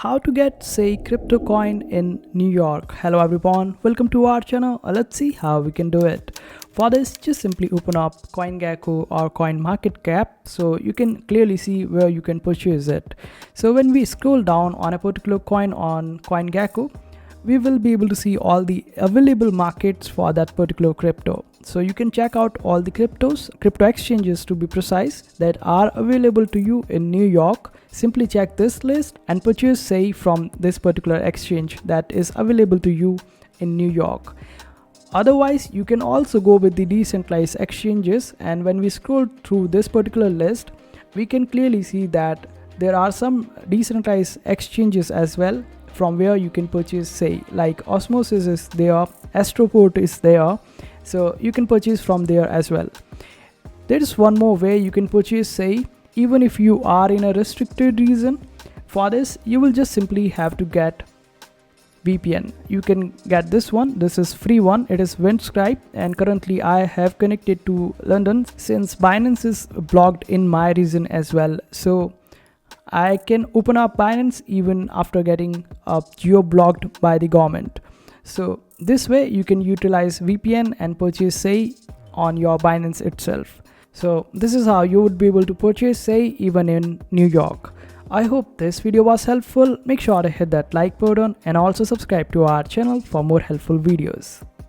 How to get say crypto coin in New York. Hello everyone, welcome to our channel. Let's see how we can do it. For this, just simply open up CoinGecko or CoinMarketCap so you can clearly see where you can purchase it. So when we scroll down on a particular coin on CoinGecko, we will be able to see all the available markets for that particular crypto. So you can check out all the crypto exchanges to be precise that are available to you in New York. Simply check this list and purchase say from this particular exchange that is available to you in New York. Otherwise, you can also go with the decentralized exchanges, and when we scroll through this particular list, we can clearly see that there are some decentralized exchanges as well from where you can purchase say like Osmosis is there, Astroport is there, so you can purchase from there as well. There is one more way you can purchase say even if you are in a restricted region. For this, you will just simply have to get VPN. You can get this one. This is free one. It is Windscribe, and currently I have connected to London since Binance is blocked in my region as well. So I can open up Binance even after getting geo-blocked by the government. So this way you can utilize VPN and purchase say on your Binance itself. So this is how you would be able to purchase say even in New York. I hope this video was helpful. Make sure to hit that like button and also subscribe to our channel for more helpful videos.